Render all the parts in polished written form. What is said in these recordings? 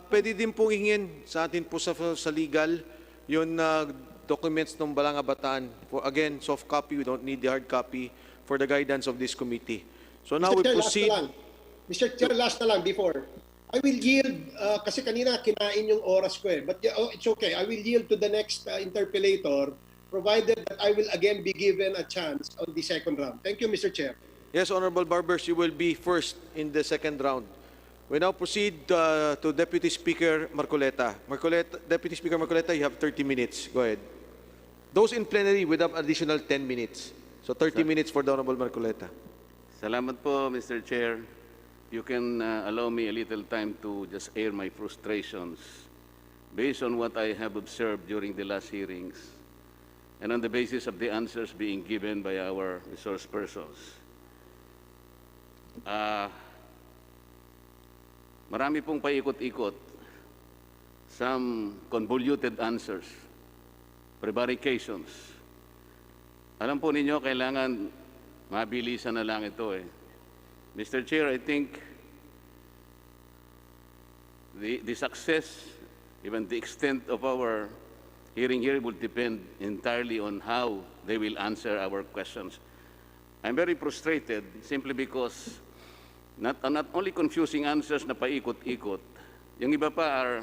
Pwede din pong hingin sa atin po sa legal yung documents ng Balanga Bataan. Again, soft copy, we don't need the hard copy for the guidance of this committee. So now we Mr. Chair, proceed. last na lang. Mr. Chair, last na lang before. I will yield, kasi kanina kinain yung oras ko eh. But it's okay. I will yield to the next interpellator provided that I will again be given a chance on the second round. Thank you, Mr. Chair. Yes, Honorable Barbers, you will be first in the second round. We now proceed to Deputy Speaker Marcoleta. Deputy Speaker Marcoleta, you have 30 minutes. Go ahead. Those in plenary will have additional 10 minutes. So 30 minutes for the Honorable Marcoleta. Salamat po, Mr. Chair. You can allow me a little time to just air my frustrations based on what I have observed during the last hearings and on the basis of the answers being given by our resource persons. Marami pong paikot-ikot, some convoluted answers, prevarications. Alam po ninyo, kailangan mabilisan na lang ito eh. Mr. Chair, I think the success, even the extent of our hearing here will depend entirely on how they will answer our questions. I'm very frustrated simply because not only confusing answers na paikot-ikot, yung iba pa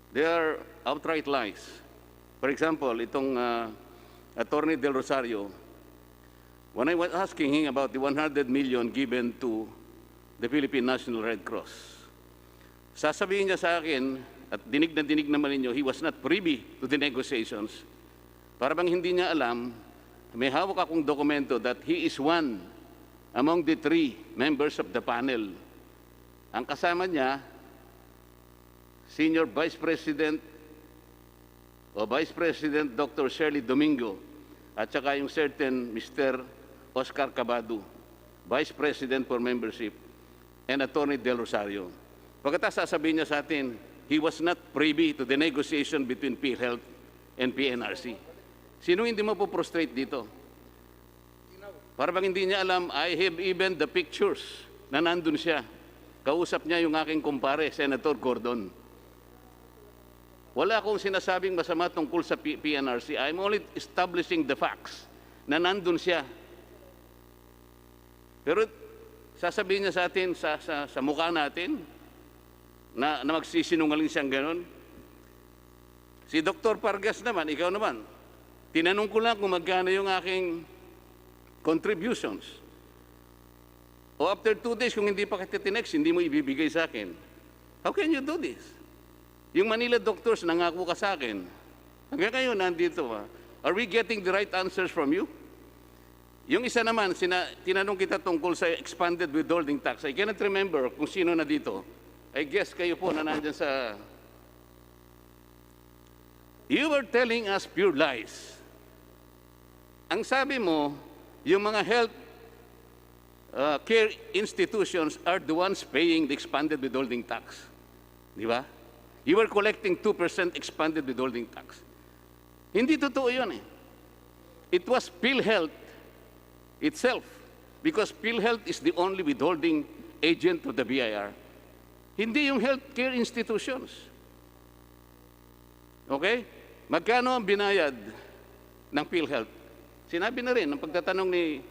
they are outright lies. For example, itong Attorney Del Rosario, when I was asking him about the 100 million given to the Philippine National Red Cross, sasabihin niya sa akin, at dinig na dinig naman ninyo, he was not privy to the negotiations. Para bang hindi niya alam, may hawak akong dokumento that he is one among the 3 members of the panel. Ang kasama niya, Senior Vice President o Vice President Dr. Shirley Domingo, at saka yung certain Mr. Oscar Cabado, Vice President for Membership, and Attorney Del Rosario. Pagkatapos sasabihin niya sa atin, he was not privy to the negotiation between PhilHealth and PNRC. Sino hindi mapoprostrate dito? Para bang hindi niya alam, I have even the pictures na nandun siya. Kausap niya yung aking kumpare, Senator Gordon. Wala akong sinasabing masama tungkol sa PNRC. I'm only establishing the facts na nandun siya. Pero sasabihin niya sa atin, sa mukha natin, na magsisinungaling siyang ganon. Si Dr. Pargas naman, ikaw naman, tinanong ko lang kung magkano yung aking contributions. O after 2 days, kung hindi pa kita tinext, hindi mo ibibigay sa akin. How can you do this? Yung Manila doctors, nangako ka sa akin. Hanggang ngayon, nandito pa. Are we getting the right answers from you? Yung isa naman, tinanong kita tungkol sa expanded withholding tax. I cannot remember kung sino na dito. I guess kayo po na nandyan sa... You were telling us pure lies. Ang sabi mo, yung mga health care institutions are the ones paying the expanded withholding tax. Di ba? You were collecting 2% expanded withholding tax. Hindi totoo yun eh. It was PhilHealth itself, because PhilHealth is the only withholding agent of the BIR. Hindi yung healthcare institutions. Okay? Magkano ang binayad ng PhilHealth? Sinabi na rin ng pagtatanong ni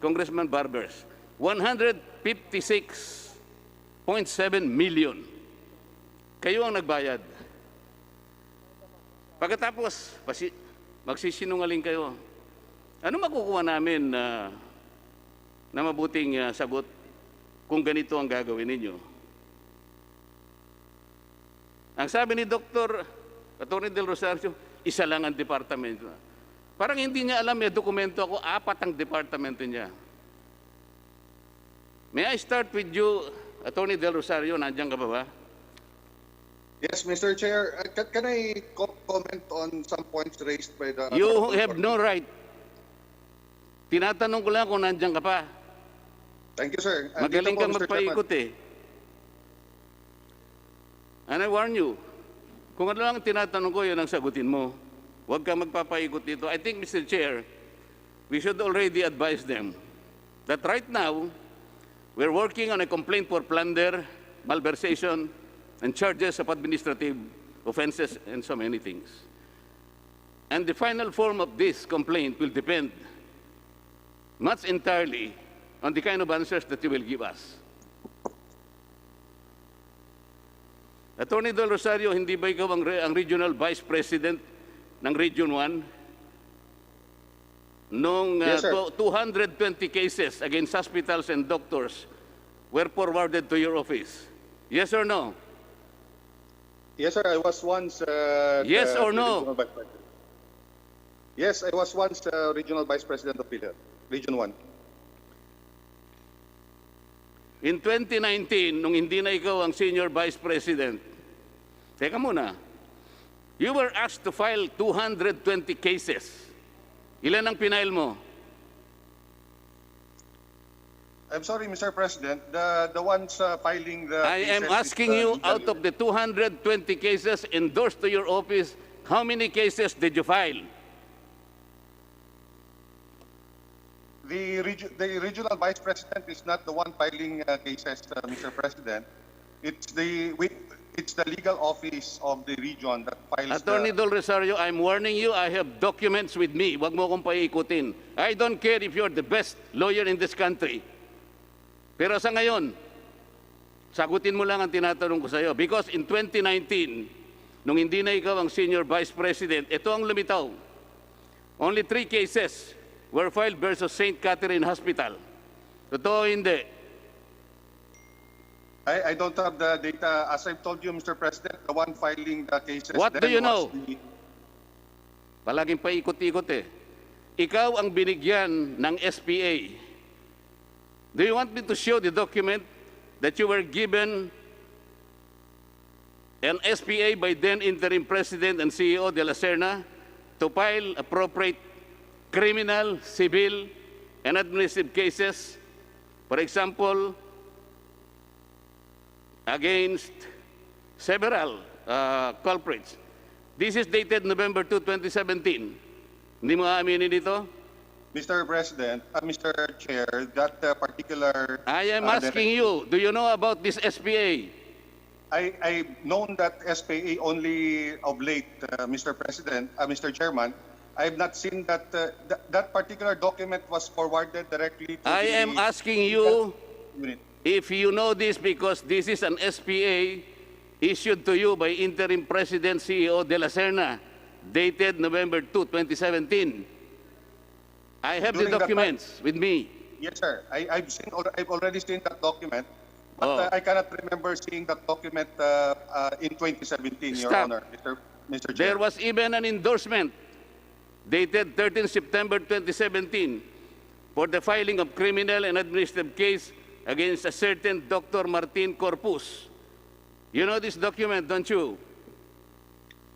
Congressman Barbers, 156.7 million. Kayo ang nagbayad. Pagkatapos, magsisinungaling kayo. Ano makukuha namin na mabuting sagot kung ganito ang gagawin ninyo? Ang sabi ni Dr. Atty. Del Rosario, isa lang ang departamento. Parang hindi niya alam, may dokumento ako, 4 ang departamento niya. May I start with you, Atty. Del Rosario, nandiyan ka ba? Yes, Mr. Chair. Can I comment on some points raised by the... You have no right. Tinatanong ko lang kung nandiyan ka pa. Thank you, sir. Magaling kang magpaikot eh. And I warn you, kung ano lang tinatanong ko, yun ang sagutin mo. Huwag kang magpapaikot dito. I think, Mr. Chair, we should already advise them that right now, We're working on a complaint for plunder, malversation, and charges of administrative offenses and so many things. And the final form of this complaint will depend much entirely on the kind of answers that you will give us. Attorney Del Rosario, hindi ba ikaw ang Regional Vice President ng Region 1? Nung Yes, sir. 220 cases against hospitals and doctors were forwarded to your office. Yes or no? Yes, sir. I was once. Yes or the no? Regional Vice President. Yes, I was once Regional Vice President of PhilHealth, Region 1. In 2019, nung hindi na ikaw ang Senior Vice President, teka muna, you were asked to file 220 cases. Ilan ang pinail mo? I'm sorry, Mr. President. The ones filing the. I am cases asking is, you, out of the 220 cases endorsed to your office, how many cases did you file? The regional vice president is not the one filing cases, Mr. President. It's the legal office of the region that files. Attorney Del Rosario, I'm warning you, I have documents with me. Huwag mo akong paikutin. I don't care if you're the best lawyer in this country. Pero sa ngayon, sagutin mo lang ang tinatanong ko sa iyo. Because in 2019, nung hindi na ikaw ang Senior Vice President, ito ang lumitaw. Only 3 cases were filed versus St. Catherine Hospital. Totoo hindi. I don't have the data. As I've told you, Mr. President, the one filing the cases. What do then you was know? Palaging paikot-ikot eh. Ikaw ang binigyan ng SPA. Do you want me to show the document that you were given an SPA by then Interim President and CEO de la Serna to file appropriate criminal, civil, and administrative cases, for example, against several culprits. This is dated November 2, 2017. Hindi mo aaminin ito? Mr. President, Mr. Chair, that particular. I am asking you, do you know about this SPA? I've known that SPA only of late, Mr. President, Mr. Chairman. I've not seen that that particular document was forwarded directly to I the am asking you unit. if you know this because this is an SPA issued to you by Interim President CEO de la Serna, dated November 2, 2017. I have the During that documents with me. Yes, sir. I've already seen that document, but Oh. I cannot remember seeing that document in 2017, Your Stop. Honor, Mr. Chair. There was even an endorsement dated 13 September 2017 for the filing of criminal and administrative case against a certain Dr. Martin Corpus. You know this document, don't you?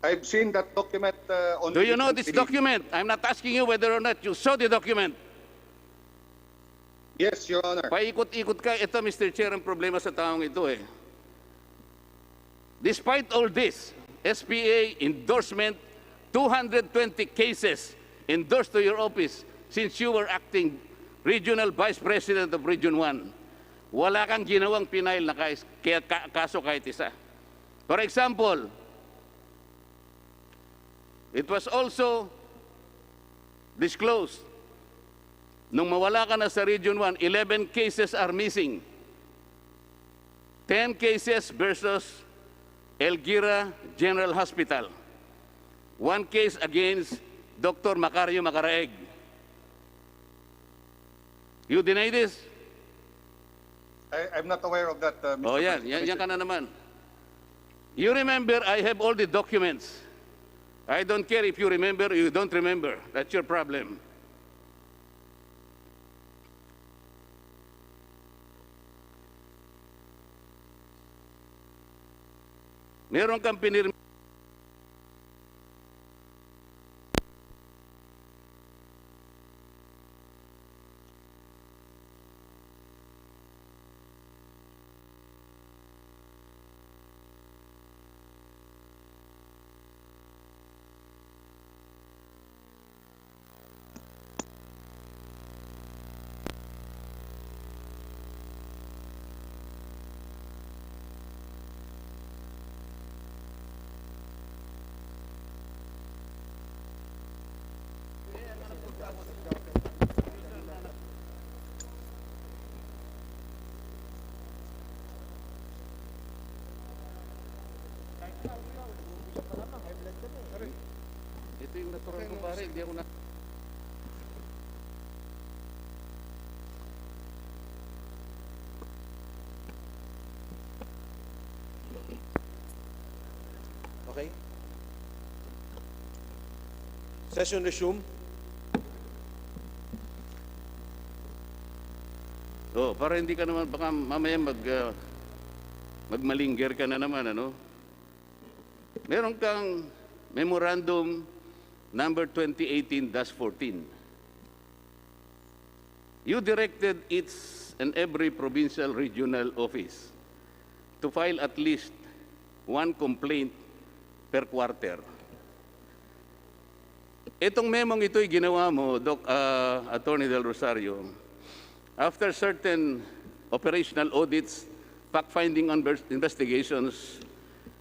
I've seen that document on. Do you know this document? I'm not asking you whether or not you saw the document. Yes, Your Honor. Paikot-ikot ka. Ito, Mr. Chair, ang problema sa taong ito eh. Despite all this, SPA endorsement, 220 cases endorsed to your office since you were acting Regional Vice President of Region 1. Wala kang ginawang pinail na kaso kahit isa. For example, it was also disclosed nung mawala ka na sa Region 1, 11 cases are missing. 10 cases versus Elguira General Hospital. 1 case against Dr. Macario Macaraeg. You deny this? I'm not aware of that, Mr. Oh, yan. President. Yan ka na naman. You remember, I have all the documents. I don't care if you remember or you don't remember. That's your problem. Meron kang pinirma. Ito yung natural ko pare, hindi ako na... Okay? Session resume. Oh, para hindi ka naman, baka mamaya magmalingger ka na naman, ano? Meron kang memorandum number 2018-14. You directed each and every provincial regional office to file at least one complaint per quarter. Itong memong ito'y ginawa mo, Attorney Del Rosario, after certain operational audits, fact-finding investigations,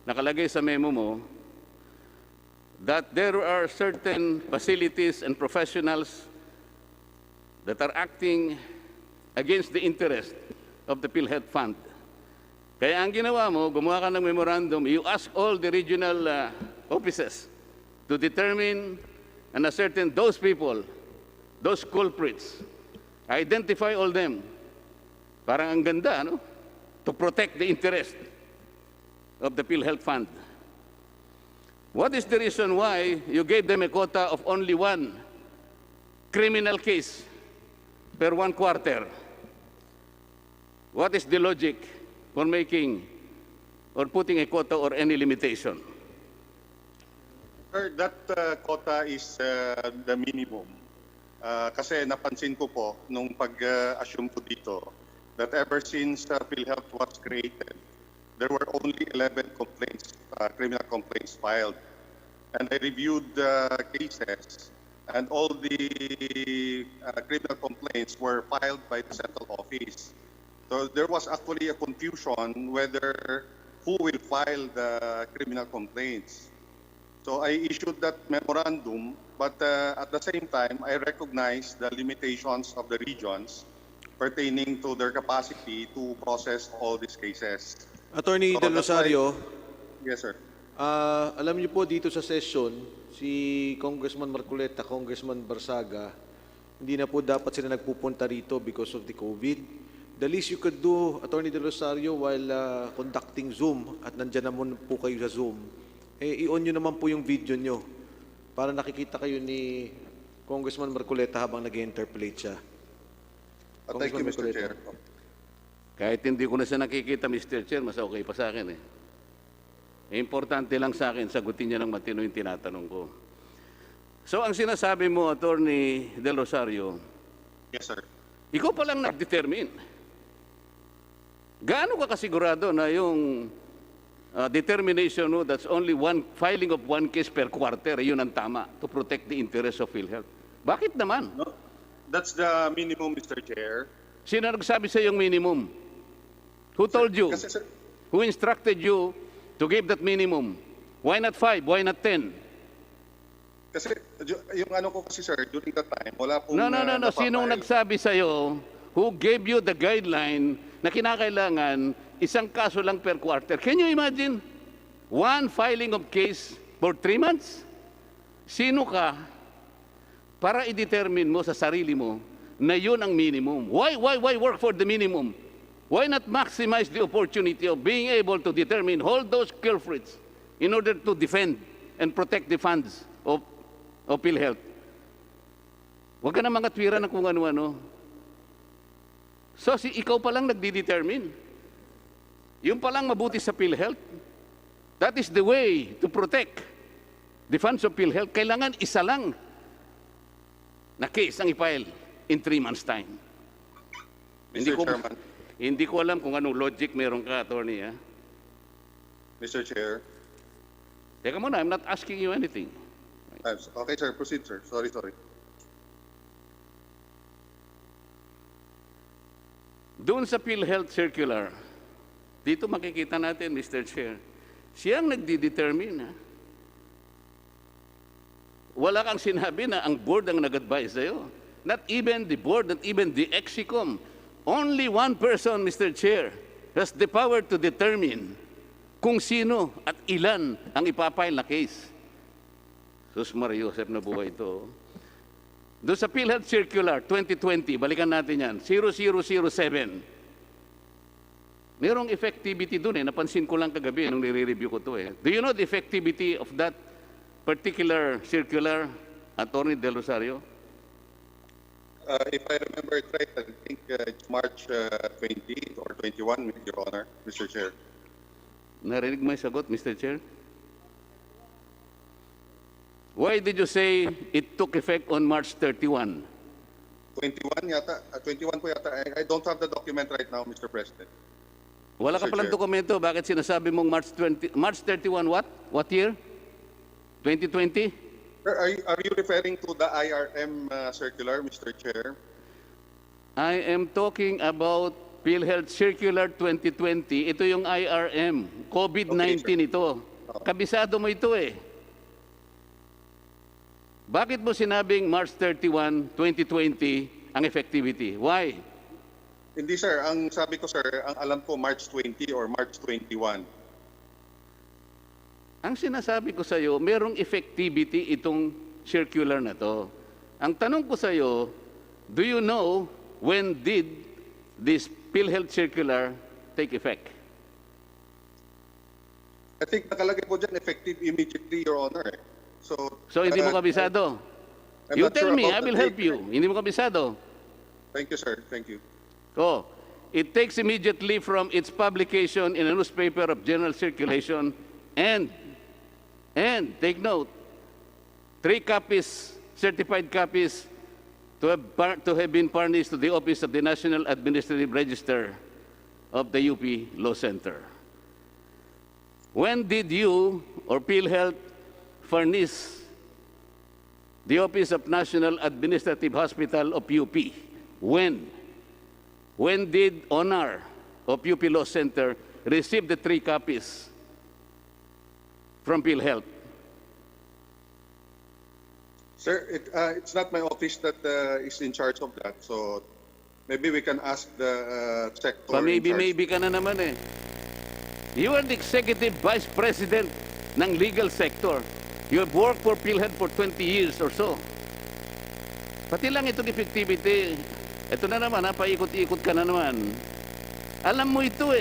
nakalagay sa memo mo that there are certain facilities and professionals that are acting against the interest of the PhilHealth Fund. Kaya ang ginawa mo, gumawa ka ng memorandum, you ask all the regional offices to determine and ascertain those people, those culprits, identify all them. Parang ang ganda, no? To protect the interest of the PhilHealth Fund. What is the reason why you gave them a quota of only one criminal case per one quarter? What is the logic for making or putting a quota or any limitation? Sir, that quota is the minimum. Kasi napansin ko po nung pag-assume ko dito that ever since PhilHealth was created, there were only 11 complaints, criminal complaints filed. And I reviewed the cases, and all the criminal complaints were filed by the central office. So there was actually a confusion whether who will file the criminal complaints. So I issued that memorandum, but at the same time, I recognize the limitations of the regions pertaining to their capacity to process all these cases. Attorney So Del that's why- Rosario, Yes, sir. alam niyo po dito sa session, si Congressman Marcoleta, Congressman Barsaga, hindi na po dapat sila nagpupunta rito because of the COVID. The least you could do, Attorney Del Rosario, while conducting Zoom, at nandyan naman po kayo sa Zoom, i-on nyo naman po yung video nyo para nakikita kayo ni Congressman Marcoleta habang nag-interpolate siya. Thank you, Mr. Marcoleta. Chair. Kahit hindi ko na siya nakikita, Mr. Chair, mas okay pa sa akin eh. Importante lang sa akin, sagutin niya ng matino yung tinatanong ko. So ang sinasabi mo, Attorney Del Rosario, Yes, sir. ikaw pa lang nag-determine. Gaano ka kasigurado na yung determination mo, that's only one filing of one case per quarter, yun ang tama to protect the interest of PhilHealth? Bakit naman? No, that's the minimum, Mr. Chair. Sino nagsabi sa yung minimum? Who told you? Kasi, sir, Who instructed you to give that minimum? Why not 5? Why not 10? kasi yung ano ko kasi, sir, during that time, wala pong... No. napapile. Sinong nagsabi sa'yo, who gave you the guideline na kinakailangan isang kaso lang per quarter? Can you imagine? One filing of case for 3 months? Sino ka para i-determine mo sa sarili mo na yun ang minimum? Why work for the minimum? Why not maximize the opportunity of being able to determine all those culprits in order to defend and protect the funds of PhilHealth? Huwag ka na mga twira na kung ano-ano. So, ikaw pa lang nagdi-determine. Yung pa lang mabuti sa PhilHealth. That is the way to protect the funds of PhilHealth. Kailangan isa lang na case ang i-file in 3 months' time. Mr. Chairman, Hindi ko alam kung anong logic meron ka, attorney. Ha? Mr. Chair. Teka muna, I'm not asking you anything. Okay, sir. Proceed, sir. Sorry. Doon sa PhilHealth Circular, dito makikita natin, Mr. Chair, siyang nagdi-determine. Ha? Wala kang sinabi na ang board ang nag-advise sa'yo. Not even the board, not even the EXICOM. Only one person, Mr. Chair, has the power to determine kung sino at ilan ang ipapile na case. Sus Maria Josep na buhay ito. Doon sa PhilHealth Circular 2020, balikan natin yan, 0007. Merong effectivity doon napansin ko lang kagabi nung nire-review ko to Do you know the effectivity of that particular circular, Attorney Del Rosario? If I remember it right, I think it's March 20 or 21, Your Honor, Mr. Chair. Narinig mo yung sagot, Mr. Chair? Why did you say it took effect on March 31? 21 yata, 21 po yata. I don't have the document right now, Mr. President. Wala ka Mr. palang Chair. dokumento. Bakit sinasabi mong March 31 what? What year? 2020? Sir, are you referring to the IRM circular, Mr. Chair? I am talking about PhilHealth Circular 2020. Ito yung IRM. COVID-19 Okay, ito. Kabisado mo ito Bakit mo sinabing March 31, 2020 ang effectivity? Why? Hindi, sir. Ang sabi ko, sir, ang alam ko March 20 or March 21. Ang sinasabi ko sa iyo, merong effectivity itong circular na to. Ang tanong ko sa iyo, do you know when did this PhilHealth circular take effect? I think nakalagay po dyan, effective immediately, Your Honor. So hindi mo kabisado? I'm You not tell sure me, about I will the help date. you. Hindi mo kabisado? Thank you, sir. Thank you. Oh, it takes immediately from its publication in a newspaper of general circulation and take note, 3 copies, certified copies, to have been furnished to the Office of the National Administrative Register of the UP Law Center. When did you or PhilHealth furnish the Office of National Administrative Hospital of UP? When? When did Honor of UP Law Center receive the 3 copies from PhilHealth? Sir, it's not my office that is in charge of that. So maybe we can ask the sector in charge. Maybe ka na naman You are the Executive Vice President ng legal sector. You have worked for PhilHealth for 20 years or so. Pati lang itong effectivity. Ito na naman, paikot-ikot ka na naman. Alam mo ito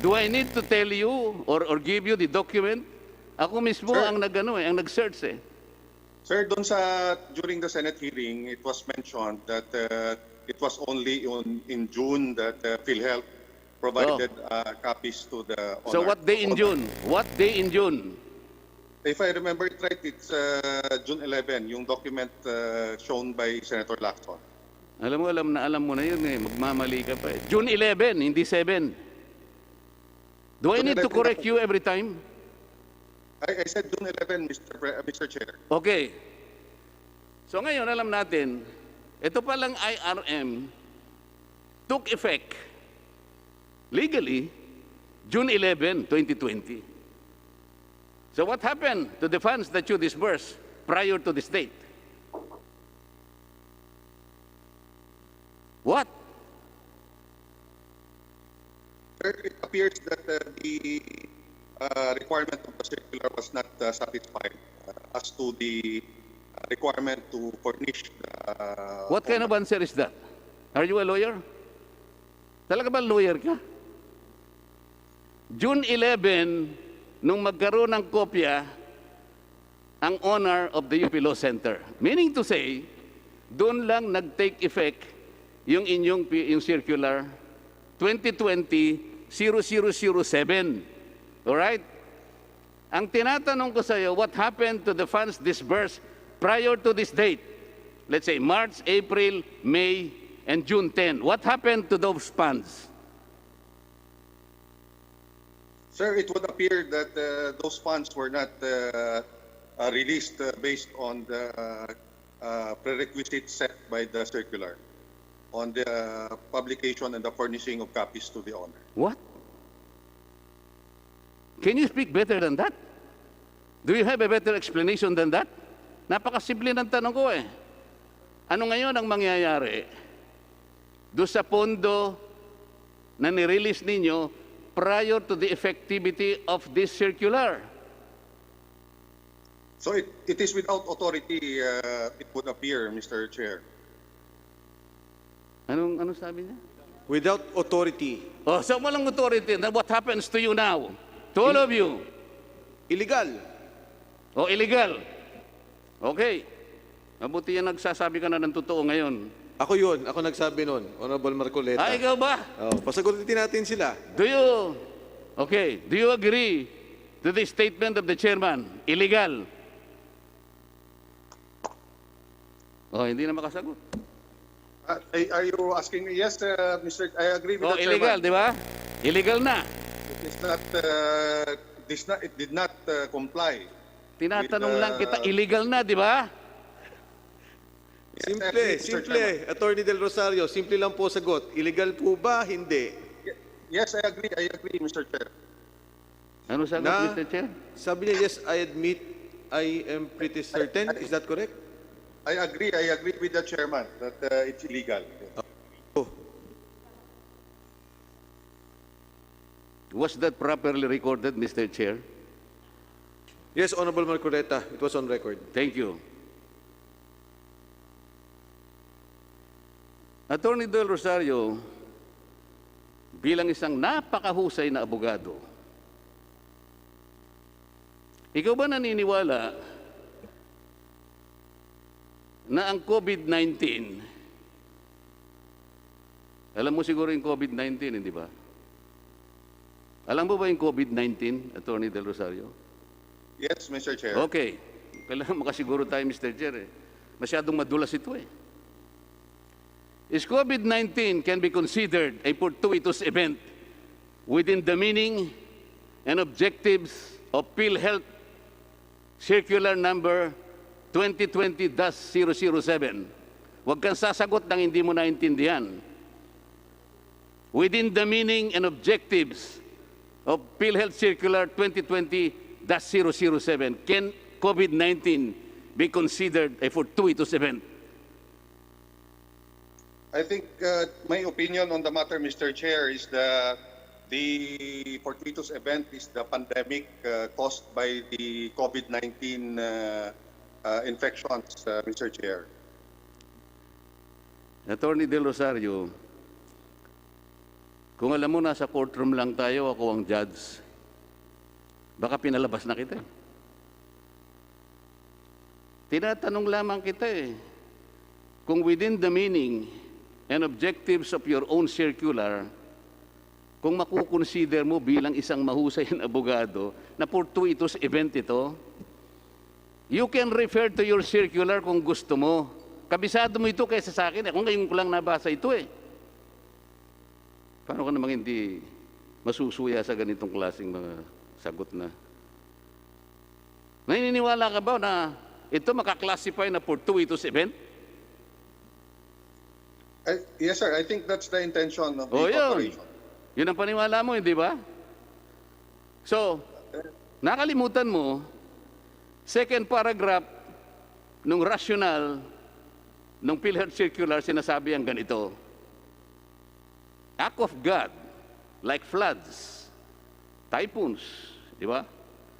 Do I need to tell you or give you the document? Ako mismo Sir. ang ang nag-search Sir, during the Senate hearing, it was mentioned that it was only in June that PhilHealth provided copies to the Honor. So what day in June? What day in June? If I remember it right, it's June 11, yung document shown by Senator Lacson. Alam mo na yun Magmamali ka pa June 11, hindi 7. Do I June need to 11 correct you every time? I said June 11, Mr. Chair. Okay. So ngayon, alam natin, ito palang IRM took effect legally June 11, 2020. So what happened to the funds that you disbursed prior to this date? What? Sir, it appears that the requirement of the circular was not satisfied as to the requirement to furnish the... What kind of answer is that? Are you a lawyer? Talaga ba lawyer ka? June 11, nung magkaroon ng kopya ang owner of the UP Law Center. Meaning to say, doon lang nag-take effect yung yung circular 2020-0007. Alright? Ang tinatanong ko sa iyo, what happened to the funds disbursed prior to this date? Let's say March, April, May, and June 10. What happened to those funds? Sir, it would appear that those funds were not released based on the prerequisites set by the circular on the publication and the furnishing of copies to the owner. What? Can you speak better than that? Do you have a better explanation than that? Napakasimple ng tanong ko eh. Ano ngayon ang mangyayari doon sa pondo na nirelease ninyo prior to the effectivity of this circular? So it is without authority, it would appear, Mr. Chair. Anong sabi niya? Without authority. Oh, so walang authority. Then what happens to you now? To all of you? Illegal. O illegal? Okay. Mabuti yan nagsasabi ka na ng totoo ngayon. Ako yun. Ako nagsabi nun. Honorable Marcoleta. Ah, ikaw ba? Oh, pasagutin natin sila. Do you agree to the statement of the chairman? Illegal? Oh, hindi na makasagot. Are you asking me? Yes, Mr. I agree with Oh, the illegal, chairman. di ba? Illegal na. It did not comply. Tinatanong With, lang kita, illegal na, di ba? Yes, I Simple, agree, Mr. simple. Chairman. Attorney Del Rosario, simple lang po sagot. Illegal po ba? Hindi. Yes, I agree, Mr. Chair. Ano sagot, Na- Mr. Chair? Sabi niya, yes, I admit, I am pretty certain. Is that correct? I agree with the chairman that it's illegal. Oh, Was that properly recorded, Mr. Chair? yes, Honorable Marcoleta, it was on record. Thank you. Attorney Del Rosario, bilang isang napakahusay na abogado, ikaw ba naniniwala na ang COVID-19, alam mo siguro yung COVID-19, hindi ba? Alam mo ba yung COVID-19, Attorney Del Rosario? Yes, Mr. Chair. Okay. Kailangan makasiguro tayo, Mr. Chair. Masyadong madulas ito eh. Is COVID-19 can be considered a fortuitous event within the meaning and objectives of PhilHealth Circular Number 2020-007. Huwag kang sasagot ng hindi mo naintindihan. Within the meaning and objectives of PhilHealth Circular 2020-007, can COVID-19 be considered a fortuitous event? I think my opinion on the matter, Mr. Chair, is that the fortuitous event is the pandemic caused by the COVID-19 infections, Mr. Chair. Attorney Del Rosario, kung alam mo nasa courtroom lang tayo, ako ang judge, baka pinalabas na kita eh. Tinatanong lamang kita eh, kung within the meaning and objectives of your own circular, kung makukonsider mo bilang isang mahusay na abogado na fortuitous event ito, you can refer to your circular kung gusto mo. Kabisado mo ito kaysa sa akin. Kung ngayon ko lang nabasa ito eh. Paano ka namang hindi masusuya sa ganitong klaseng mga sagot na? Naniniwala ka ba na ito makaklasify na fortuitous event? Yes, sir. I think that's the intention of the O yun. corporation. Yun ang paniwala mo, hindi ba? So, nakalimutan mo, second paragraph nung rational nung PhilHealth Circular, sinasabi ang ganito. Act of God, like floods, typhoons, di ba?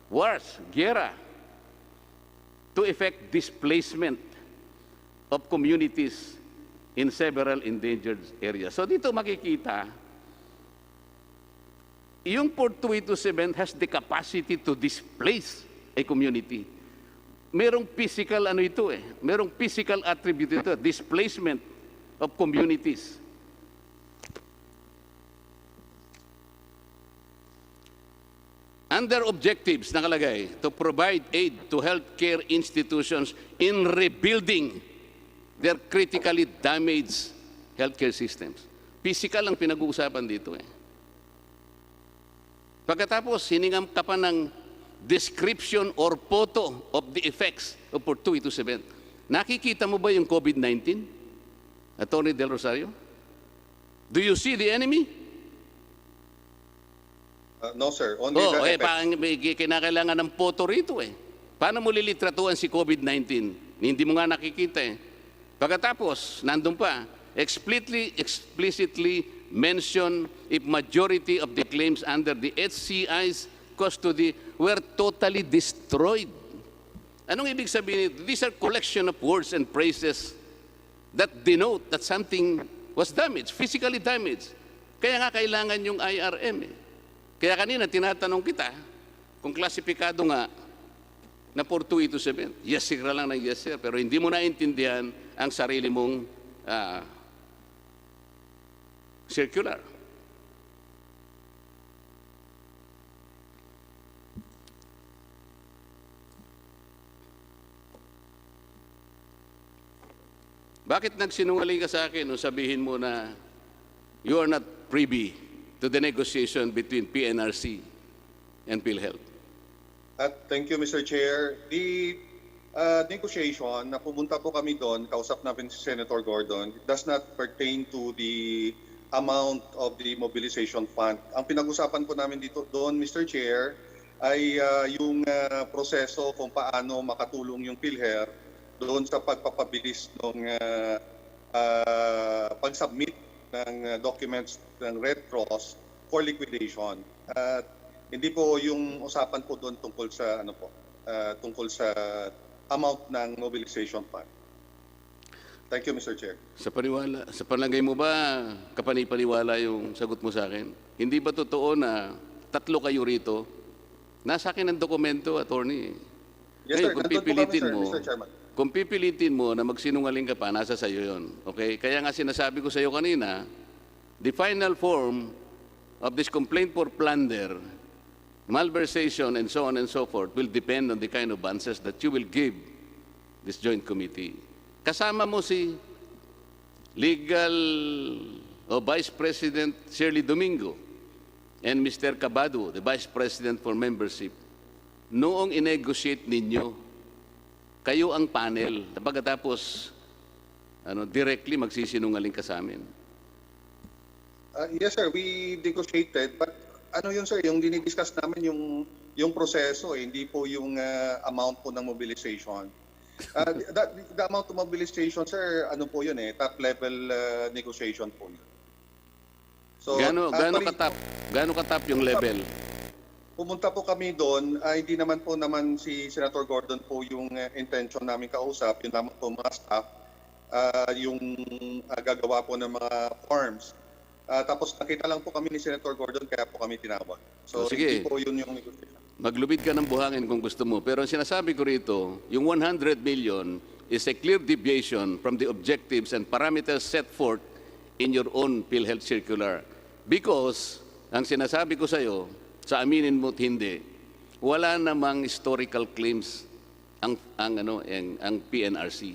Wars, gera, to effect displacement of communities in several endangered areas. So dito makikita, yung fortuitous event has the capacity to displace a community. Merong physical ano ito eh, merong physical attribute ito, displacement of communities. Under objectives, nakalagay, to provide aid to healthcare institutions in rebuilding their critically damaged healthcare systems. Physical ang pinag-uusapan dito eh. Pagkatapos, hiningam ka pa ng description or photo of the effects of fortuitous event. Nakikita mo ba yung COVID-19? Attorney Del Rosario? Do you see the enemy? No, sir. Only Oh, the eh, effects. kinakailangan ng photo rito eh. Paano mo lilitratuan si COVID-19? Hindi mo nga nakikita eh. Pagkatapos, nandun pa, explicitly mention if majority of the claims under the HCI's custody were totally destroyed. Anong ibig sabihin nito? These are collection of words and phrases that denote that something was damaged, physically damaged. Kaya nga kailangan yung IRM eh. Kaya kanina tinatanong kita kung klasifikado nga na fortuitous event. Yes sir lang ng yes sir, pero hindi mo naintindihan ang sarili mong circular. Bakit nagsinungaling ka sa akin nung sabihin mo na you are not privy to the negotiation between PNRC and PhilHealth? Thank you, Mr. Chair. The negotiation, na pumunta po kami doon, kausap namin si Senator Gordon, it does not pertain to the amount of the mobilization fund. Ang pinag-usapan po namin dito doon, Mr. Chair, ay yung proseso kung paano makatulong yung PhilHealth doon sa pagpapabilis ng pag-submit ng documents ng Red Cross for liquidation. Hindi po yung usapan po doon tungkol sa tungkol sa amount ng mobilization fund. Thank you, Mr. Chair. Sa palagay mo ba, kapanipaniwala yung sagot mo sa akin? Hindi ba totoo na 3 kayo rito? Nasa akin ang dokumento, attorney. Yes, Ngayon, sir. Nandun po kami, sir, Mr. Chairman. Kung pipilitin mo na magsinungaling ka pa, nasa sayo yun. Okay? Kaya nga sinasabi ko sa iyo kanina, the final form of this complaint for plunder, malversation, and so on and so forth will depend on the kind of answers that you will give this joint committee. Kasama mo si Legal Vice President Shirley Domingo and Mr. Cabado, the Vice President for Membership. Noong inegotiate ninyo, kayo ang panel. Pagkatapos, directly magsisinungaling ka sa amin. Yes, sir. We negotiated, but yun, sir, yung dinidiscuss namin yung proseso, hindi po yung amount po ng mobilization. The amount of mobilization, sir, po yun top level negotiation po yun. So, gaano katap yung level? Pumunta po kami doon, hindi naman si Senator Gordon po yung intention namin kausap, yun naman po mga staff, yung gagawa po ng mga forms. Tapos nakita lang po kami ni Senator Gordon, kaya po kami tinawag. So sige, hindi po yun yung negotiation. maglubid ka ng buhangin kung gusto mo. Pero ang sinasabi ko rito, yung 100 million is a clear deviation from the objectives and parameters set forth in your own PhilHealth circular. Because, ang sinasabi ko sa iyo, sa aminin mo't hindi, wala namang historical claims ang PNRC.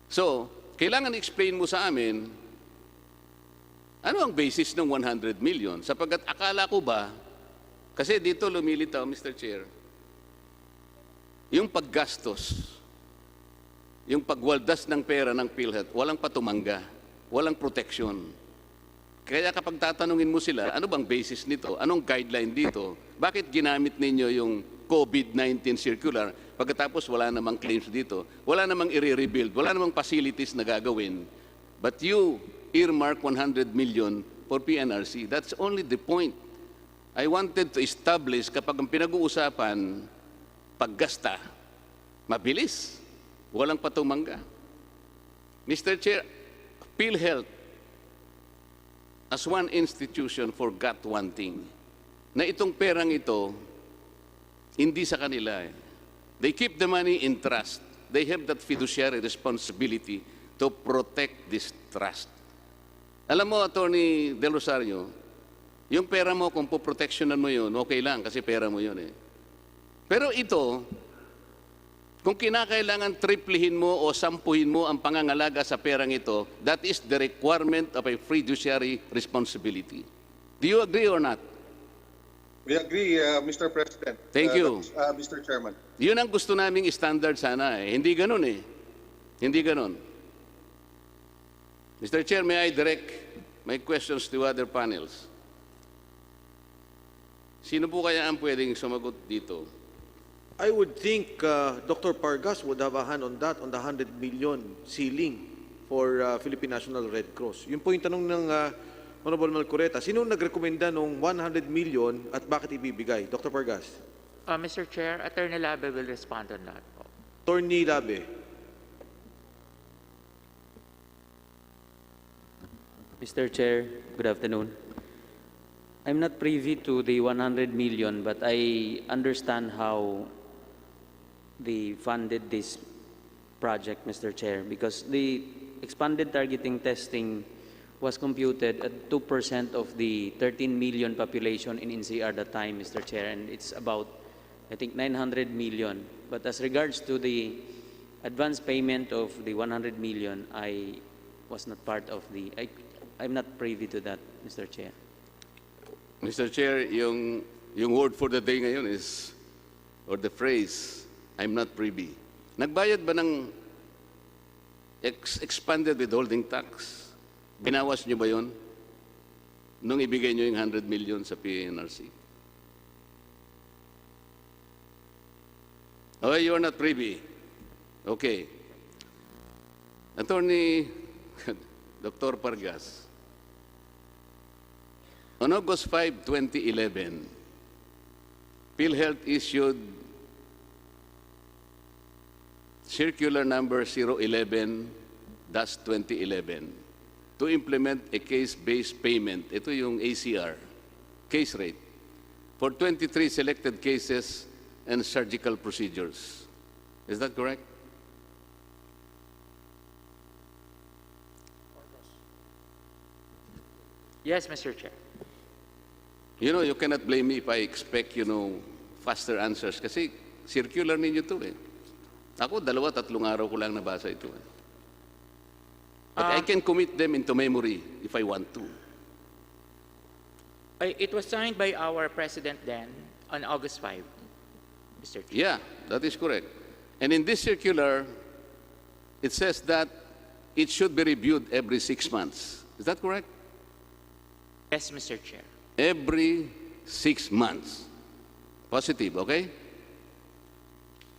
So, kailangan explain mo sa amin, ano ang basis ng 100 million? Sapagkat akala ko ba, kasi dito lumilitaw, Mr. Chair, yung paggastos, yung pagwaldas ng pera ng PhilHealth, walang patumangga, walang protection. Kaya kapag tatanungin mo sila, ano bang basis nito? Anong guideline dito? Bakit ginamit ninyo yung COVID-19 circular pagkatapos wala namang claims dito? Wala namang i-rebuild, wala namang facilities na gagawin. But you earmark 100 million for PNRC. That's only the point. I wanted to establish kapag ang pinag-uusapan, paggasta, mabilis, walang patumangga. Mr. Chair, PhilHealth as one institution forgot one thing, na itong perang ito, hindi sa kanila. They keep the money in trust. They have that fiduciary responsibility to protect this trust. Alam mo, Attorney Del Rosario, yung pera mo, kung po-protectionan mo yun, okay lang, kasi pera mo yun eh. Pero ito, kung kinakailangan triplihin mo o sampuhin mo ang pangangalaga sa perang ito, that is the requirement of a fiduciary responsibility. Do you agree or not? We agree, Mr. President. Thank you. Mr. Chairman. Yun ang gusto naming standard sana eh. Hindi ganun eh. Hindi ganun. Mr. Chair, may I direct my questions to other panels? Sino po kaya ang pwedeng sumagot dito? I would think Dr. Pargas would have a hand on that, on the 100 million ceiling for Philippine National Red Cross. Yun po yung tanong ng Honorable Marcoleta. Sino nagrekomenda ng 100 million at bakit ibibigay? Dr. Pargas. Mr. Chair, Attorney Labe will respond on that po. Attorney Labe. Mr. Chair, good afternoon. I'm not privy to the 100 million, but I understand how they funded this project, Mr. Chair, because the expanded targeting testing was computed at 2% of the 13 million population in NCR at that time, Mr. Chair, and it's about, I think, 900 million. But as regards to the advance payment of the 100 million, I was not part of the, I'm not privy to that, Mr. Chair. Mr. Chair, yung word for the day ngayon is, or the phrase, I'm not privy. Nagbayad ba ng expanded withholding tax? Binawas niyo ba yun? Nung ibigay niyo yung 100 million sa PNRC? Oh, you are not privy. Okay. Attorney Dr. Pargas, on August 5, 2011, PhilHealth issued Circular Number 011-2011 to implement a case-based payment. Ito yung ACR, case rate, for 23 selected cases and surgical procedures. Is that correct? Yes, Mr. Chair. You know, you cannot blame me if I expect, faster answers. Kasi circular ninyo to eh. Ako, 2-3 araw ko lang nabasa ito eh. But I can commit them into memory if I want to. It was signed by our President then on August 5, Mr. Chair. Yeah, that is correct. And in this circular, it says that it should be reviewed every 6 months. Is that correct? Yes, Mr. Chair. Every 6 months. Positive, okay?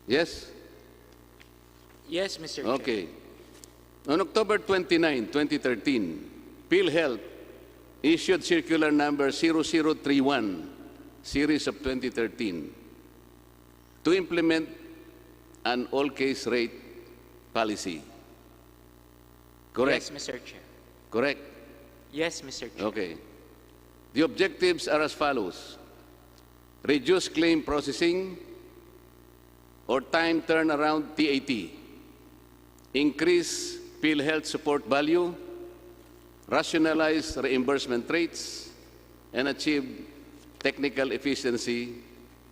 Yes? Yes, Mr. Chair. Okay. On October 29, 2013, PhilHealth issued Circular Number 0031, Series of 2013, to implement an all-case rate policy. Correct? Yes, Mr. Chair. Correct? Yes, Mr. Chair. Okay. The objectives are as follows. Reduce claim processing or time turnaround TAT. Increase PhilHealth support value, rationalize reimbursement rates, and achieve technical efficiency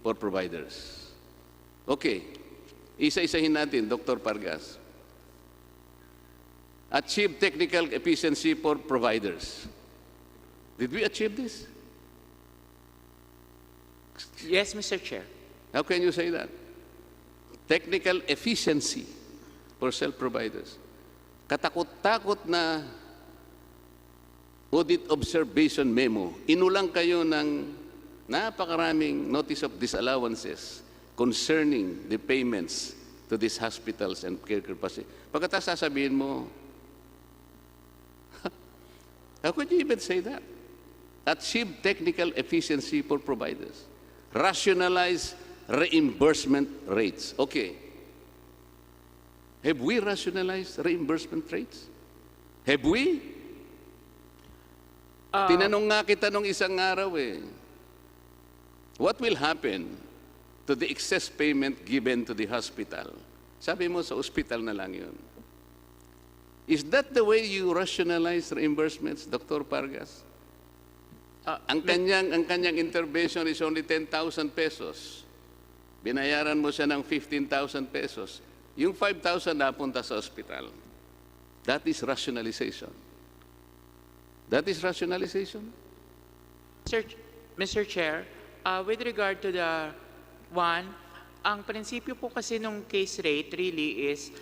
for providers. Okay. Isa-isahin natin, Dr. Pargas. Achieve technical efficiency for providers. Did we achieve this? Yes, Mr. Chair. How can you say that? Technical efficiency for self-providers. Katakot-takot na audit observation memo. Inulang kayo ng napakaraming notice of disallowances concerning the payments to these hospitals and care capacity. Pagkatapos sasabihin mo, how could you even say that? Achieve technical efficiency for providers. Rationalize reimbursement rates. Okay. Have we rationalized reimbursement rates? Have we? Tinanong nga kita nung isang araw eh. What will happen to the excess payment given to the hospital? Sabi mo, sa hospital na lang yun. Is that the way you rationalize reimbursements, Dr. Pargas? Ang kanyang intervention is only 10,000 pesos. Binayaran mo siya ng 15,000 pesos. Yung 5,000 napunta sa hospital. That is rationalization. That is rationalization. Mr. Chair, with regard to the one, ang prinsipyo po kasi nung case rate really is,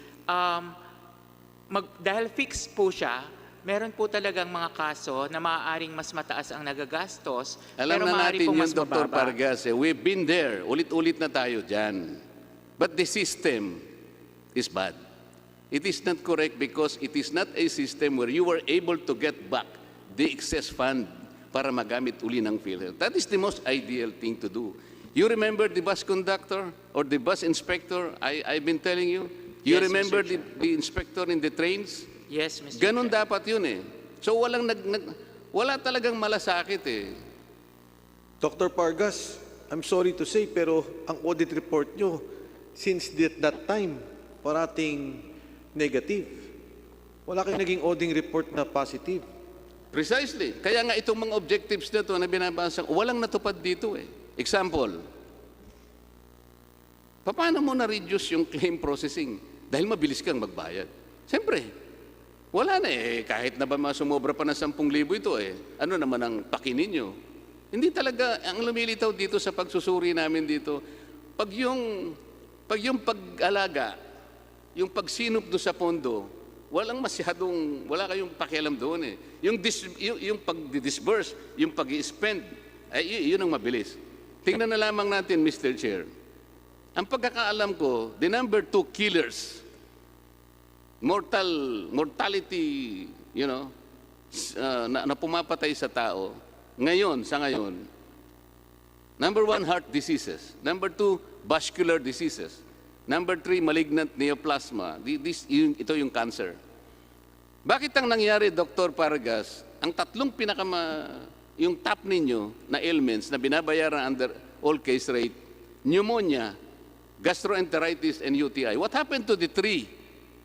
dahil fixed po siya, meron po talagang mga kaso na maaaring mas mataas ang nagagastos, Alam pero na maaari natin po yun, mas Dr. mababa. Pargas. We've been there. Ulit-ulit na tayo dyan. But the system is bad. It is not correct because it is not a system where you were able to get back the excess fund para magamit uli ng PhilHealth. That is the most ideal thing to do. You remember the bus conductor or the bus inspector? I've been telling you. You Yes, remember Mr. the inspector in the trains? Yes, Mr. Ganon Chair. dapat yun eh. So wala talagang malasakit eh. Dr. Pargas, I'm sorry to say, pero ang audit report nyo, since that time, parating negative. Wala kayong naging auditing report na positive. Precisely. Kaya nga itong mga objectives na ito na binabasa, walang natupad dito eh. Example, paano mo na-reduce yung claim processing? Dahil mabilis kang magbayad. Siyempre, wala na eh. Kahit na ba sumobra pa ng 10,000 ito eh. Ano naman ang pakinin nyo? Hindi talaga, ang lumilitaw dito sa pagsusuri namin dito, pag yung pag-alaga, yung pagsinop do sa pondo, wala kayong pakialam doon eh. Yung pag-disburse, yung pag-spend, ay yun ang mabilis. Tingnan na lamang natin, Mr. Chair. Ang pagkakaalam ko, the number 2 killers, mortality, na pumapatay sa tao, sa ngayon, number 1, heart diseases. Number 2, vascular diseases. Number 3, malignant neoplasma. Ito yung cancer. Bakit ang nangyari, Dr. Pargas, ang tatlong yung top ninyo na ailments na binabayaran under all case rate, pneumonia, gastroenteritis, and UTI. What happened to the 3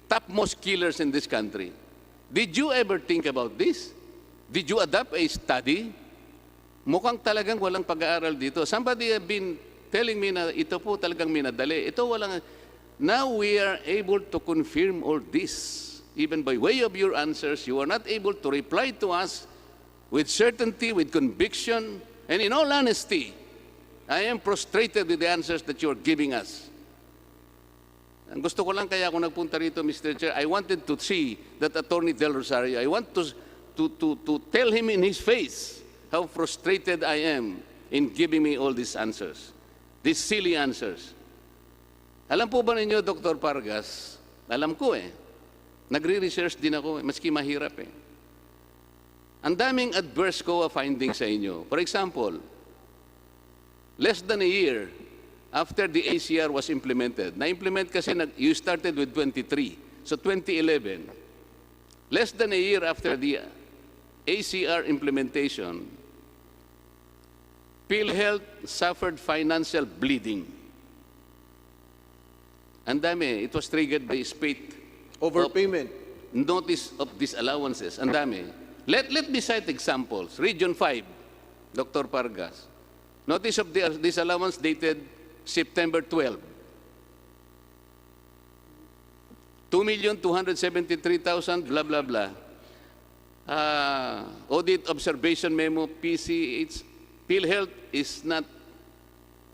topmost killers in this country? Did you ever think about this? Did you adopt a study? Mukhang talagang walang pag-aaral dito. Somebody have been telling me na ito po talagang minadali. Now we are able to confirm all this. Even by way of your answers, you are not able to reply to us with certainty, with conviction, and in all honesty, I am frustrated with the answers that you are giving us. Ang gusto ko lang kaya ako nagpunta rito, Mr. Chair, I wanted to see that Attorney Del Rosario. I want to tell him in his face how frustrated I am in giving me all these answers, these silly answers. Alam po ba ninyo, Dr. Pargas, alam ko eh, nagre-research din ako, maski mahirap eh. Ang daming adverse COA findings sa inyo. For example, less than a year after the ACR was implemented, na-implement kasi you started with 23, so 2011. Less than a year after the ACR implementation, PhilHealth suffered financial bleeding. Ang dami, it was triggered by spate Overpayment. notice of disallowances. Ang dami. Let me cite examples. Region 5, Dr. Pargas. Notice of disallowance dated September 12. 2,273,000, blah, blah, blah. Audit observation memo, PCH. PhilHealth is not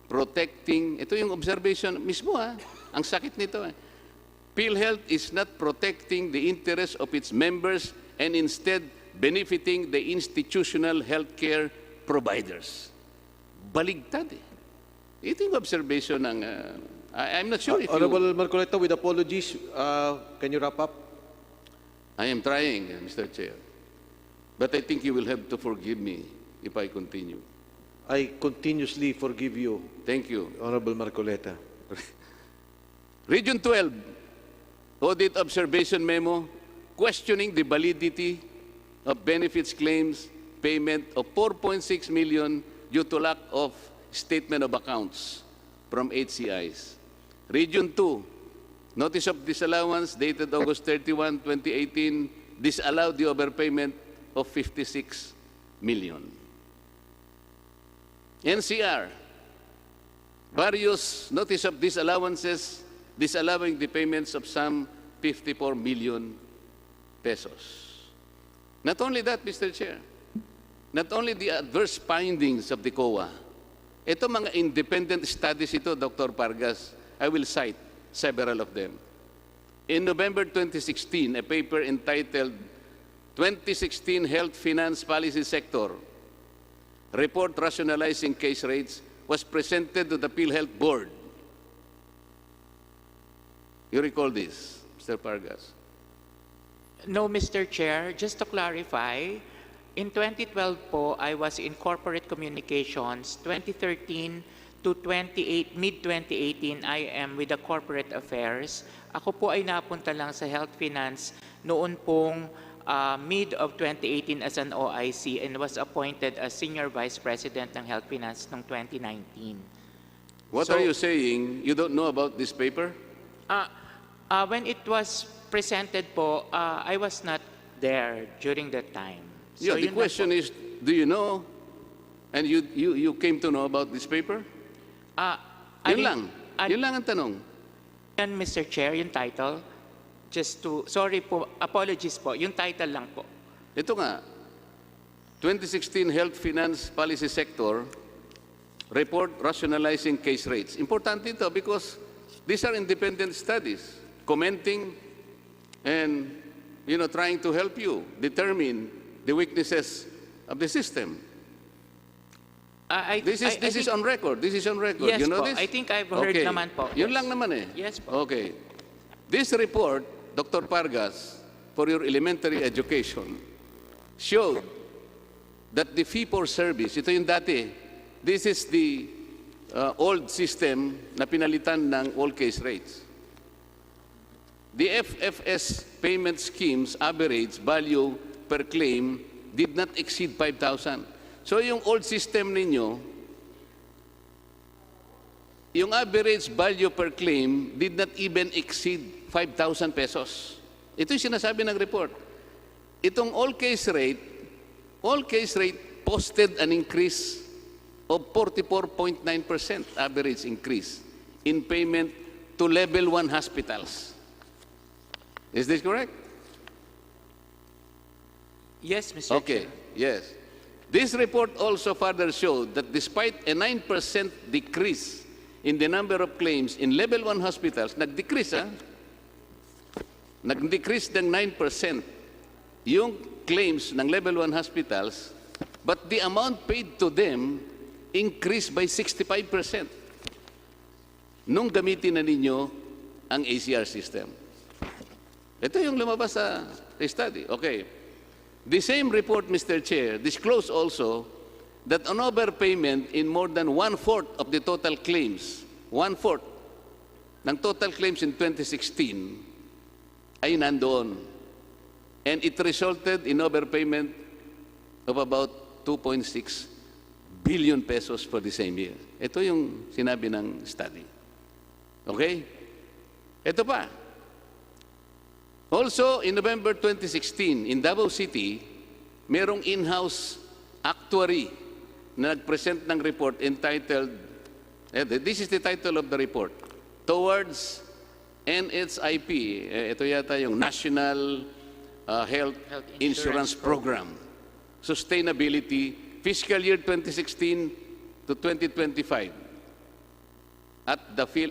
protecting, ito yung observation mismo ang sakit nito PhilHealth is not protecting the interests of its members and instead benefiting the institutional healthcare providers. Baligtad eh. Ito yung observation ng, I'm not sure if Honorable Marcoleta, with apologies, can you wrap up? I am trying, Mr. Chair. But I think you will have to forgive me if I continue. I continuously forgive you, Thank you. Honorable Marcoleta. Region 12, audit observation memo, questioning the validity of benefits claims payment of 4.6 million due to lack of statement of accounts from HCIs. Region 2, notice of disallowance dated August 31, 2018, disallowed the overpayment of 56 million. NCR, various notice of disallowances disallowing the payments of some 54 million pesos. Not only that, Mr. Chair, not only the adverse findings of the COA, ito mga independent studies ito, Dr. Pargas, I will cite several of them. In November 2016, a paper entitled 2016 Health Finance Policy Sector Report Rationalizing Case Rates was presented to the PhilHealth Board. You recall this, Mr. Pargas? No, Mr. Chair, just to clarify, in 2012 po, I was in corporate communications. 2013 to mid-2018, I am with the corporate affairs. Ako po ay napunta lang sa health finance noon pong mid of 2018 as an OIC and was appointed as Senior Vice President ng Health Finance noong 2019. What So- are you saying? You don't know about this paper? When it was presented po, I was not there during that time. Yeah, the yun lang question po. is, do you know? And you came to know about this paper? Yun lang. Yun lang ang tanong. Yan, Mr. Chair, yung title. Sorry po, apologies po, yung title lang po. Ito nga, 2016 Health Finance Policy Sector Report Rationalizing Case Rates. Importante ito because these are independent studies commenting and trying to help you determine the weaknesses of the system. This is on record. This is on record. Yes you know po. this? I think I've heard Okay. naman po. Yun Yes. lang naman eh. Yes po. Okay. This report, Dr. Pargas, for your elementary education, showed that the fee for service, ito yung dati, this is the old system na pinalitan ng all case rates. The FFS payment scheme's average value per claim did not exceed 5,000. So yung old system ninyo, yung average value per claim did not even exceed 5,000 pesos. Ito yung sinasabi ng report. Itong all case rate posted an increase of 44.9% average increase in payment to level 1 hospitals. Is this correct? Yes, Mr. Okay, Chair. yes. This report also further showed that despite a 9% decrease in the number of claims in level 1 hospitals, nag-decrease ng 9% yung claims ng level 1 hospitals, but the amount paid to them increased by 65% nung gamitin na ninyo ang ACR system. Ito yung lumabas sa study. Okay. The same report, Mr. Chair, disclosed also that an overpayment in more than 1/4 of the total claims, 1/4 ng total claims in 2016 ay nandoon. And it resulted in overpayment of about 2.6 billion pesos for the same year. Ito yung sinabi ng study. Okay? Ito pa. Also, in November 2016, in Davao City, merong in-house actuary na nag-present ng report entitled, this is the title of the report, Towards NHIP, ito yata yung National Health Insurance Program, Sustainability, Fiscal Year 2016 to 2025.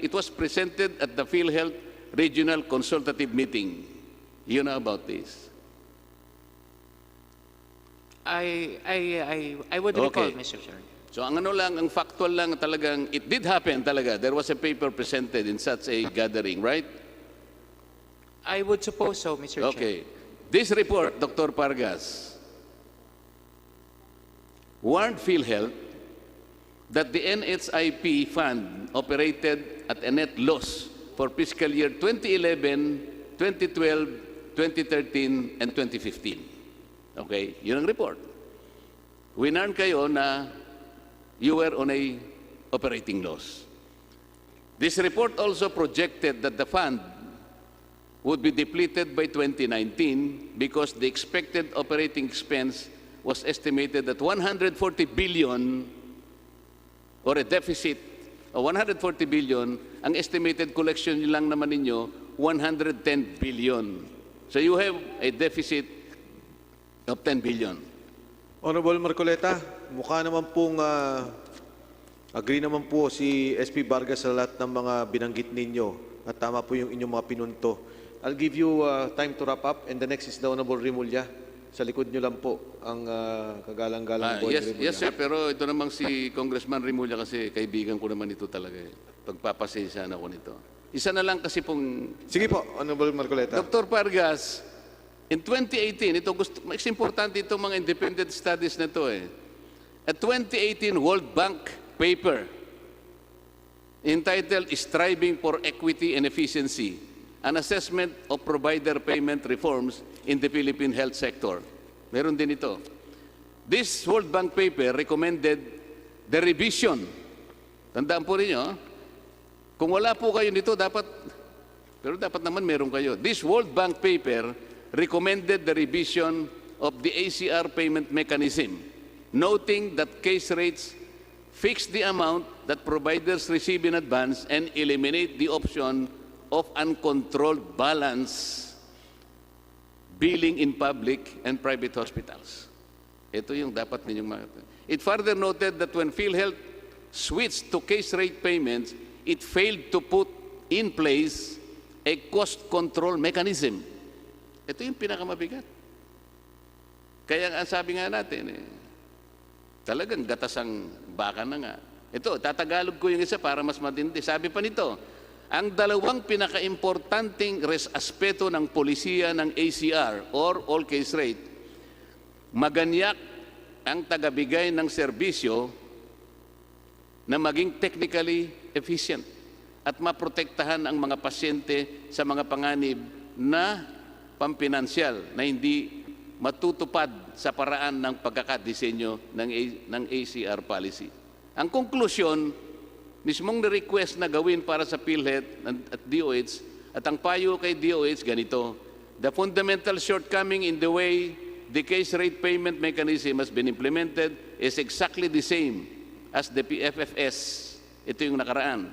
It was presented at the PhilHealth Regional Consultative Meeting. You know about this? I would recall, Okay. Mr. Chair. So ang ang factual lang talagang, it did happen talaga. There was a paper presented in such a gathering, right? I would suppose so, Mr. Chair. Okay. This report, Dr. Pargas, warned PhilHealth that the NHIP fund operated at a net loss for fiscal year 2011, 2012, 2013, and 2015. Okay? Yun ang report. Winarn kayo na you were on a operating loss. This report also projected that the fund would be depleted by 2019 because the expected operating expense was estimated at 140 billion or a deficit of 140 billion. Ang estimated collection lang naman ninyo, 110 billion. So you have a deficit of 10 billion. Honorable Marcoleta, mukha naman pong agree naman po si SP Vargas sa lahat ng mga binanggit ninyo at tama po yung inyong mga pinunto. I'll give you time to wrap up and the next is the Honorable Rimulya. Sa likod nyo lang po ang kagalang-galang boy Rimulya. Yes, sir. Pero ito namang si Congressman Rimulya kasi kaibigan ko naman ito talaga. Pagpapasensyahan ako nito. Isa na lang kasi pong Sige po, Honorable Marcoleta. Dr. Pargas, in 2018, mas importante itong mga independent studies na to eh. A 2018 World Bank paper entitled Striving for Equity and Efficiency, an assessment of provider payment reforms in the Philippine health sector. Meron din ito. This World Bank paper recommended the revision. Tandaan po ninyo, kung wala po kayo nito, pero dapat naman meron kayo. This World Bank paper recommended the revision of the ACR payment mechanism, noting that case rates fix the amount that providers receive in advance and eliminate the option of uncontrolled balance billing in public and private hospitals. Ito yung dapat ninyong makita. It further noted that when PhilHealth switched to case rate payments, it failed to put in place a cost control mechanism. Ito yung pinakamabigat. Kaya ang sabi nga natin, talagang gatasang baka na nga. Ito, tatagalog ko yung isa para mas matindi. Sabi pa nito, ang dalawang pinaka-importanting aspeto ng polisiya ng ACR or all case rate, maganyak ang tagabigay ng serbisyo na maging technically efficient at maprotektahan ang mga pasyente sa mga panganib na pampinansyal na hindi matutupad sa paraan ng pagkakadisenyo ng ACR policy. Ang konklusyon, mismong na-request na gawin para sa PhilHealth at DOH, at ang payo kay DOH ganito, the fundamental shortcoming in the way the case rate payment mechanism has been implemented is exactly the same as the PFFS. Ito yung nakaraan,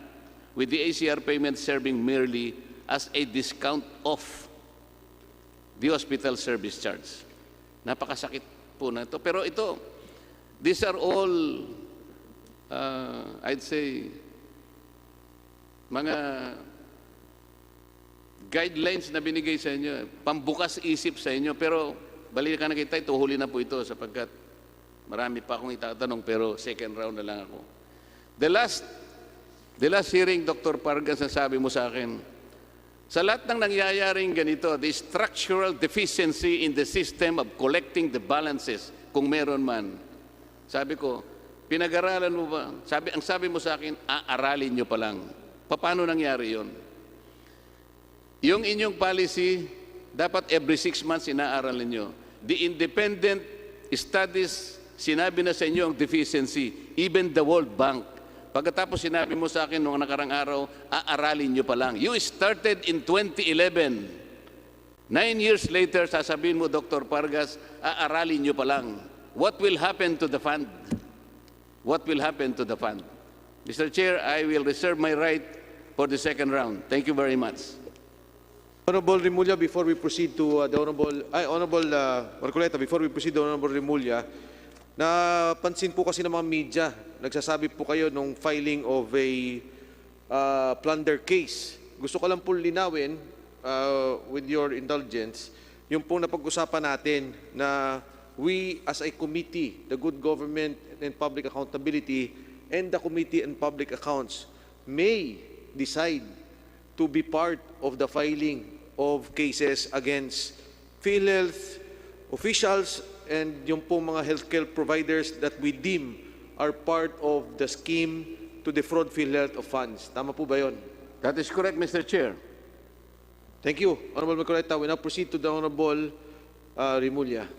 with the ACR payment serving merely as a discount off the hospital service charge. Napakasakit po na ito. Pero ito, these are all, I'd say, mga guidelines na binigay sa inyo, pambukas isip sa inyo, pero balikan na kita, tuhuli na po ito sapagkat marami pa akong itatanong, pero second round na lang ako. The last hearing, Dr. Pargas, sabi mo sa akin, sa lahat ng nangyayaring ganito, the structural deficiency in the system of collecting the balances, kung meron man, sabi ko, pinag-aralan mo ba? Ang sabi mo sa akin, aaralin nyo pa lang. Paano nangyari yon? Yung inyong policy, dapat every 6 months inaaralan nyo. The independent studies, sinabi na sa inyo ang deficiency, even the World Bank. Pagkatapos sinabi mo sa akin noong nakarang araw, aaralin nyo pa lang. You started in 2011. 9 years later, sasabihin mo, Dr. Pargas, aaralin nyo pa lang. What will happen to the fund? What will happen to the fund? Mr. Chair, I will reserve my right for the second round. Thank you very much. Honorable Remulla, before we proceed to Honorable Marcoleta, before we proceed to Honorable Remulla, napansin po kasi ng mga media, nagsasabi po kayo nung filing of a plunder case. Gusto ko lang po linawin, with your indulgence, yung pong napag-usapan natin na we as a committee, the Good Government and Public Accountability and the Committee on Public Accounts may decide to be part of the filing of cases against PhilHealth officials and yung po mga healthcare providers that we deem are part of the scheme to defraud PhilHealth of funds. Tama po ba yun? That is correct, Mr. Chair. Thank you, Honorable Marcoleta. We now proceed to the Honorable Remulla.